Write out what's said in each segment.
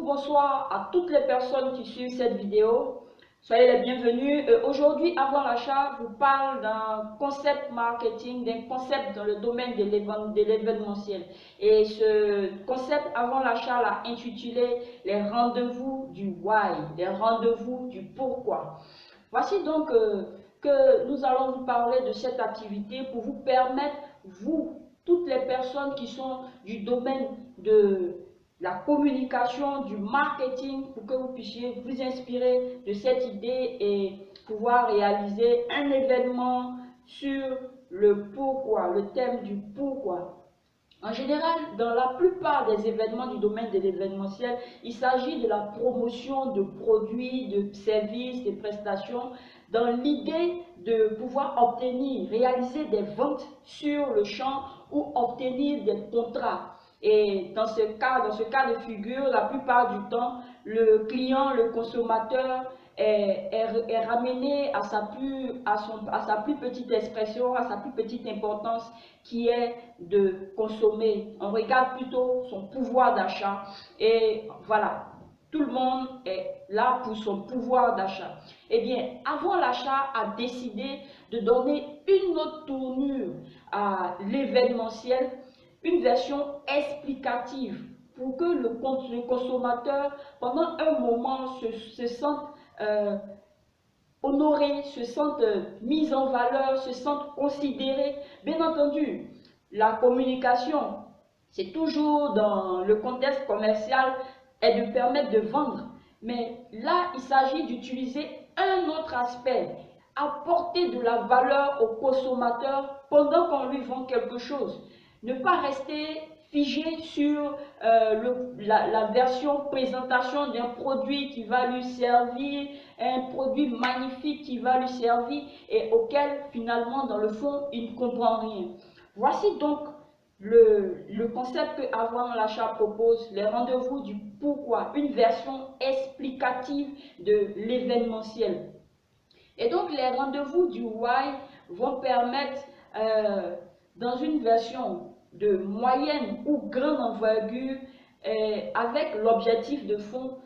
bonsoir à toutes les personnes qui suivent cette vidéo. Soyez les bienvenus. Aujourd'hui, avant l'achat, je vous parle d'un concept marketing, d'un concept dans le domaine de l'événementiel. Et ce concept avant l'achat l'a intitulé les rendez-vous du why, les rendez-vous du pourquoi. Voici donc que nous allons vous parler de cette activité pour vous permettre, vous, toutes les personnes qui sont du domaine de la communication, du marketing, pour que vous puissiez vous inspirer de cette idée et pouvoir réaliser un événement sur le pourquoi, le thème du pourquoi. En général, dans la plupart des événements du domaine de l'événementiel, il s'agit de la promotion de produits, de services, de prestations, dans l'idée de pouvoir obtenir, réaliser des ventes sur le champ ou obtenir des contrats. Et dans ce cas de figure, la plupart du temps, le client, le consommateur est ramené à sa plus petite expression, à sa plus petite importance, qui est de consommer. On regarde plutôt son pouvoir d'achat et voilà, tout le monde est là pour son pouvoir d'achat. Eh bien, avant l'achat a décidé de donner une autre tournure à l'événementiel, une version explicative pour que le consommateur, pendant un moment, se sente honoré, se sente mis en valeur, se sente considéré. Bien entendu, la communication, c'est toujours dans le contexte commercial, est de permettre de vendre. Mais là, il s'agit d'utiliser un autre aspect, apporter de la valeur au consommateur pendant qu'on lui vend quelque chose. Ne pas rester figé sur la version présentation d'un produit qui va lui servir, un produit magnifique qui va lui servir et auquel finalement dans le fond il ne comprend rien. Voici donc le concept que Avant l'achat propose, les rendez-vous du pourquoi, une version explicative de l'événementiel. Et donc les rendez-vous du why vont permettre dans une version de moyenne ou grande envergure, avec l'objectif de fond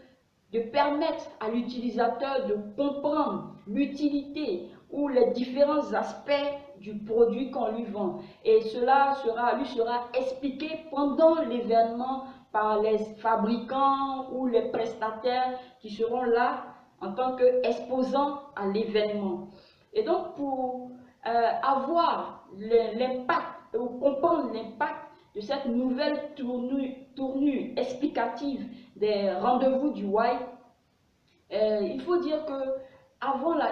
de permettre à l'utilisateur de comprendre l'utilité ou les différents aspects du produit qu'on lui vend. Et cela lui sera expliqué pendant l'événement par les fabricants ou les prestataires qui seront là en tant qu'exposants à l'événement. Et donc pour avoir l'impact ou comprendre l'impact de cette nouvelle tournure explicative des rendez-vous du why, il faut dire que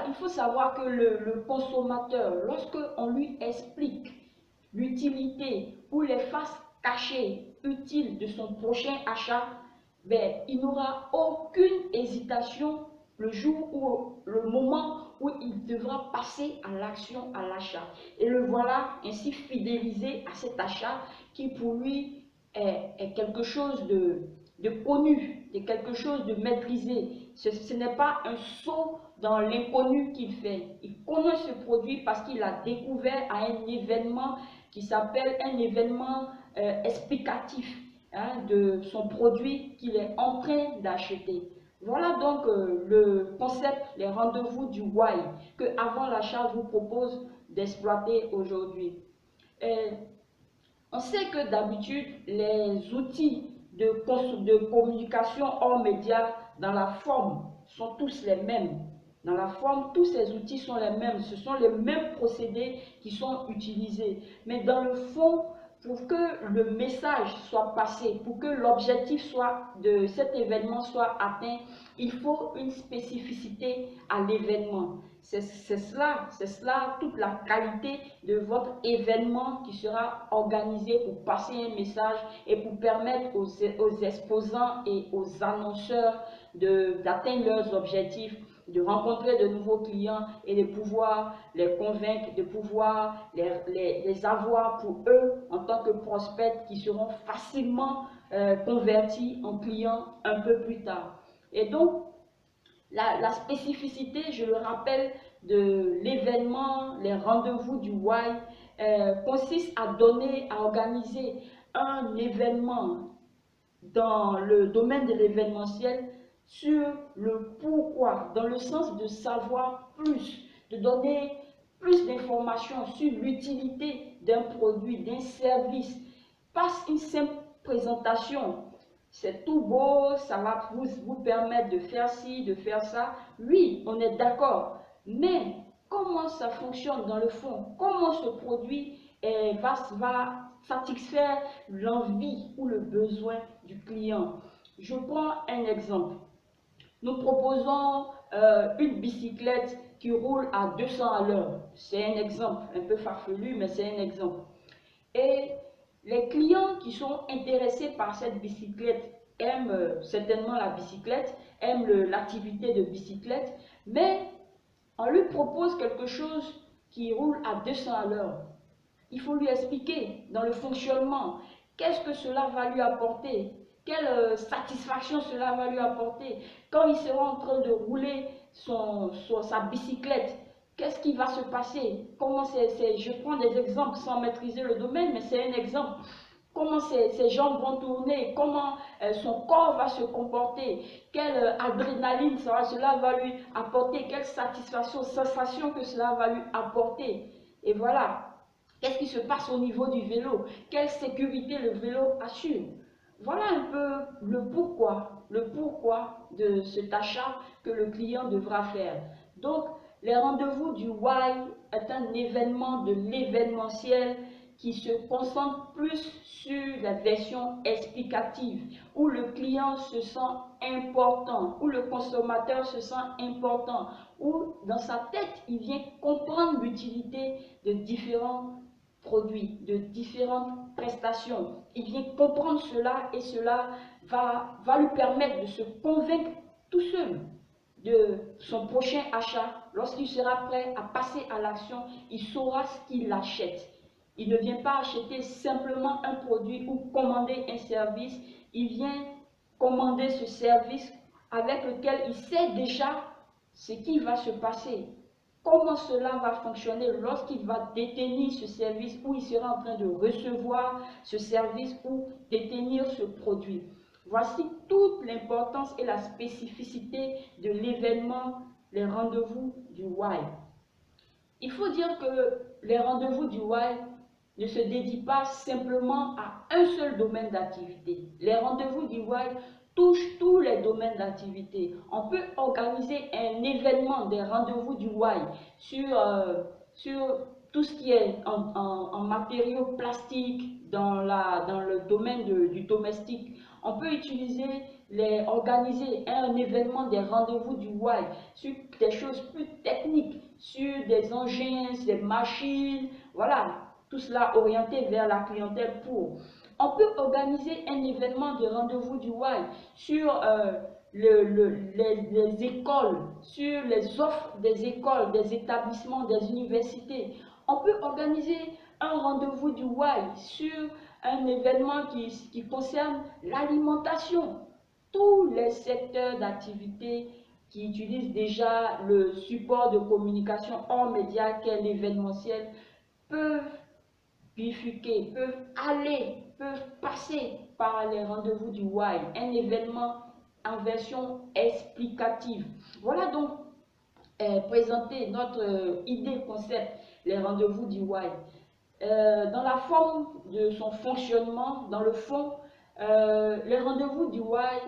il faut savoir que le consommateur, lorsque on lui explique l'utilité ou les faces cachées utiles de son prochain achat, ben, il n'aura aucune hésitation le jour ou le moment où il devra passer à l'action, à l'achat. Et le voilà ainsi fidélisé à cet achat qui pour lui est quelque chose de connu, de quelque chose de maîtrisé. Ce n'est pas un saut dans l'inconnu qu'il fait. Il connaît ce produit parce qu'il a découvert à un événement qui s'appelle un événement explicatif, hein, de son produit qu'il est en train d'acheter. Voilà donc le concept, les rendez-vous du why que Avant l'achat vous propose d'exploiter aujourd'hui. On sait que d'habitude, les outils de communication hors médias dans la forme sont tous les mêmes. Dans la forme, tous ces outils sont les mêmes. Ce sont les mêmes procédés qui sont utilisés. Mais dans le fond, pour que le message soit passé, pour que l'objectif de cet événement soit atteint, il faut une spécificité à l'événement. C'est cela toute la qualité de votre événement qui sera organisé pour passer un message et pour permettre aux exposants et aux annonceurs d'atteindre leurs objectifs, de rencontrer de nouveaux clients et de pouvoir les convaincre, de pouvoir les avoir pour eux en tant que prospects qui seront facilement convertis en clients un peu plus tard. Et donc, la spécificité, je le rappelle, de l'événement, les rendez-vous du why, consiste à organiser un événement dans le domaine de l'événementiel sur le pourquoi, dans le sens de savoir plus, de donner plus d'informations sur l'utilité d'un produit, d'un service. Pas une simple présentation. C'est tout beau, ça va vous permettre de faire ci, de faire ça. Oui, on est d'accord. Mais comment ça fonctionne dans le fond? Comment ce produit va satisfaire l'envie ou le besoin du client? Je prends un exemple. Nous proposons une bicyclette qui roule à 200 à l'heure. C'est un exemple, un peu farfelu, mais c'est un exemple. Et les clients qui sont intéressés par cette bicyclette aiment certainement la bicyclette, aiment l'activité de bicyclette, mais on lui propose quelque chose qui roule à 200 à l'heure. Il faut lui expliquer dans le fonctionnement qu'est-ce que cela va lui apporter, quelle satisfaction cela va lui apporter. Quand il sera en train de rouler sa bicyclette, qu'est-ce qui va se passer? Je prends des exemples sans maîtriser le domaine, mais c'est un exemple. Comment ses jambes vont tourner, comment son corps va se comporter, quelle adrénaline cela va lui apporter, quelle sensation que cela va lui apporter. Et voilà. Qu'est-ce qui se passe au niveau du vélo? Quelle sécurité le vélo assure? Voilà un peu le pourquoi de cet achat que le client devra faire. Donc, les rendez-vous du Why est un événement de l'événementiel qui se concentre plus sur la version explicative, où le client se sent important, où le consommateur se sent important, où dans sa tête, il vient comprendre l'utilité de différents produits, de différentes prestations. Il vient comprendre cela et cela va lui permettre de se convaincre tout seul de son prochain achat. Lorsqu'il sera prêt à passer à l'action, il saura ce qu'il achète. Il ne vient pas acheter simplement un produit ou commander un service, il vient commander ce service avec lequel il sait déjà ce qui va se passer. Comment cela va fonctionner lorsqu'il va détenir ce service ou il sera en train de recevoir ce service ou détenir ce produit. Voici toute l'importance et la spécificité de l'événement, les rendez-vous du Why. Il faut dire que les rendez-vous du Why ne se dédient pas simplement à un seul domaine d'activité. Les rendez-vous du Why touchent tous les domaines d'activité. On peut organiser un événement des rendez-vous du Why sur tout ce qui est en matériaux plastiques dans le domaine du domestique. On peut organiser un événement des rendez-vous du Why sur des choses plus techniques, sur des engins, des machines, voilà, tout cela orienté vers la clientèle pour. On peut organiser un événement de rendez-vous du Why sur les écoles, sur les offres des écoles, des établissements, des universités. On peut organiser un rendez-vous du Why sur un événement qui concerne l'alimentation. Tous les secteurs d'activité qui utilisent déjà le support de communication hors média qu'est l'événementiel peuvent bifurquer, peuvent passer par les rendez-vous du Why, un événement en version explicative. Voilà donc présenter notre idée concept, les rendez-vous du Why. Dans la forme de son fonctionnement, dans le fond, les rendez-vous du Why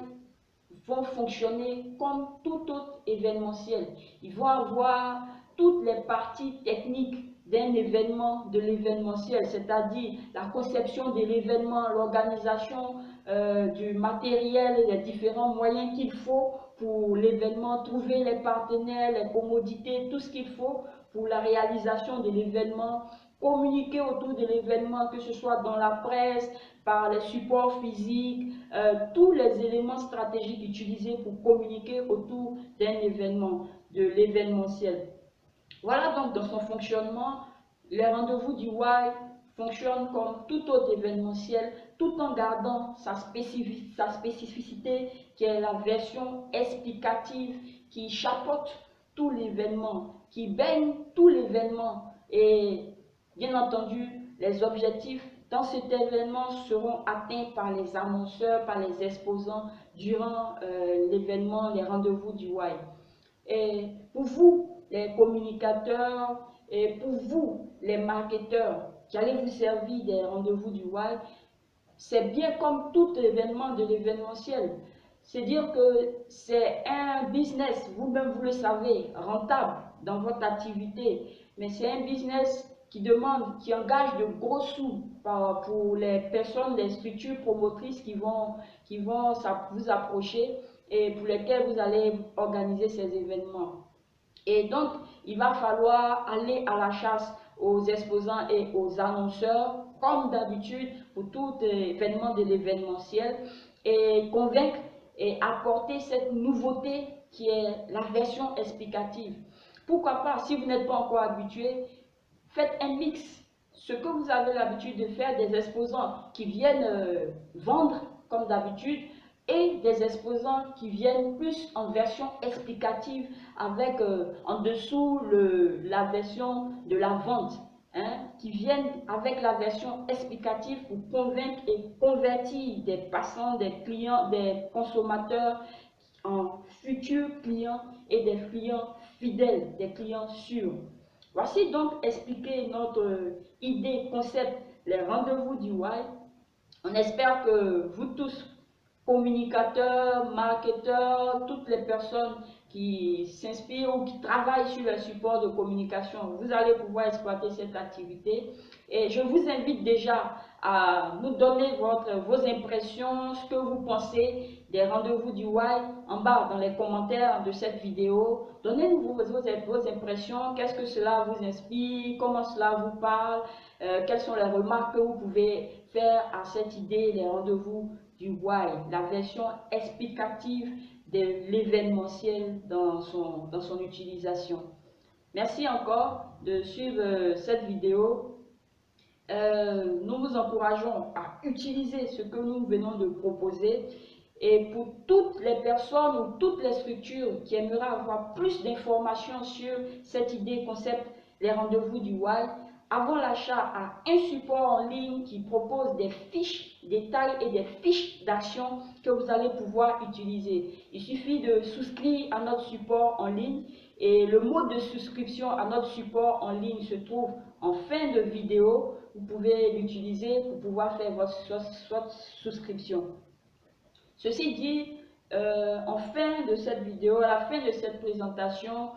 vont fonctionner comme tout autre événementiel. Ils vont avoir toutes les parties techniques d'un événement, de l'événementiel, c'est-à-dire la conception de l'événement, l'organisation du matériel et les différents moyens qu'il faut pour l'événement, trouver les partenaires, les commodités, tout ce qu'il faut pour la réalisation de l'événement, communiquer autour de l'événement, que ce soit dans la presse, par les supports physiques, tous les éléments stratégiques utilisés pour communiquer autour d'un événement, de l'événementiel. Voilà donc dans son fonctionnement, les rendez-vous du Why fonctionnent comme tout autre événementiel, tout en gardant sa spécificité qui est la version explicative qui chapeaute tout l'événement, qui baigne tout l'événement et bien entendu les objectifs dans cet événement seront atteints par les annonceurs, par les exposants durant l'événement, les rendez-vous du WAI. Et pour vous, les communicateurs, et pour vous, les marketeurs, qui allez vous servir des rendez-vous du WAI, c'est bien comme tout événement de l'événementiel. C'est dire que c'est un business, vous-même vous le savez, rentable dans votre activité, mais c'est un business qui demande, qui engage de gros sous pour les personnes, les structures promotrices qui vont vous approcher et pour lesquelles vous allez organiser ces événements. Et donc, il va falloir aller à la chasse aux exposants et aux annonceurs, comme d'habitude pour tout événement de l'événementiel, et convaincre et apporter cette nouveauté qui est la version explicative. Pourquoi pas, si vous n'êtes pas encore habitué, faites un mix. Ce que vous avez l'habitude de faire, des exposants qui viennent vendre comme d'habitude, et des exposants qui viennent plus en version explicative avec en dessous la version de la vente, hein, qui viennent avec la version explicative pour convaincre et convertir des passants, des clients, des consommateurs en futurs clients et des clients fidèles, des clients sûrs. Voici donc expliquer notre idée, concept, les rendez-vous du WAI. On espère que vous tous, communicateurs, marketeurs, toutes les personnes qui s'inspirent ou qui travaillent sur les supports de communication, vous allez pouvoir exploiter cette activité. Et je vous invite déjà à nous donner vos impressions, ce que vous pensez des rendez-vous du WAI en bas dans les commentaires de cette vidéo. Donnez-nous vos impressions, qu'est-ce que cela vous inspire, comment cela vous parle, quelles sont les remarques que vous pouvez faire à cette idée, les rendez-vous du WAI, la version explicative de l'événementiel dans son utilisation. Merci encore de suivre cette vidéo. Nous vous encourageons à utiliser ce que nous venons de proposer. Et pour toutes les personnes ou toutes les structures qui aimeraient avoir plus d'informations sur cette idée, concept, les rendez-vous du WAI, avant l'achat à un support en ligne qui propose des fiches détails et des fiches d'action que vous allez pouvoir utiliser. Il suffit de souscrire à notre support en ligne et le mode de souscription à notre support en ligne se trouve en fin de vidéo. Vous pouvez l'utiliser pour pouvoir faire votre souscription. Ceci dit, en fin de cette vidéo, à la fin de cette présentation,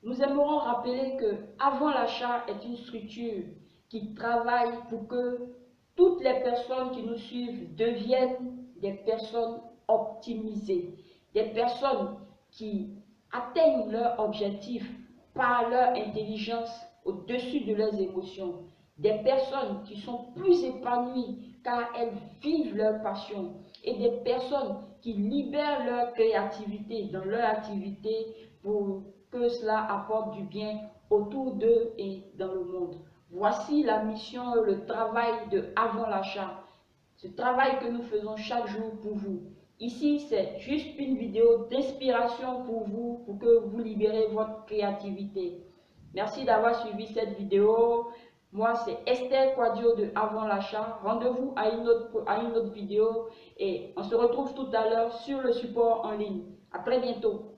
nous aimerons rappeler que Avant l'achat est une structure qui travaille pour que toutes les personnes qui nous suivent deviennent des personnes optimisées, des personnes qui atteignent leur objectif par leur intelligence au-dessus de leurs émotions, des personnes qui sont plus épanouies car elles vivent leur passion et des personnes qui libèrent leur créativité dans leur activité pour que cela apporte du bien autour d'eux et dans le monde. Voici la mission, le travail de Avant l'achat. Ce travail que nous faisons chaque jour pour vous. Ici, c'est juste une vidéo d'inspiration pour vous, pour que vous libérez votre créativité. Merci d'avoir suivi cette vidéo. Moi, c'est Esther Quadio de Avant l'achat. Rendez-vous à une autre vidéo et on se retrouve tout à l'heure sur le support en ligne. À très bientôt.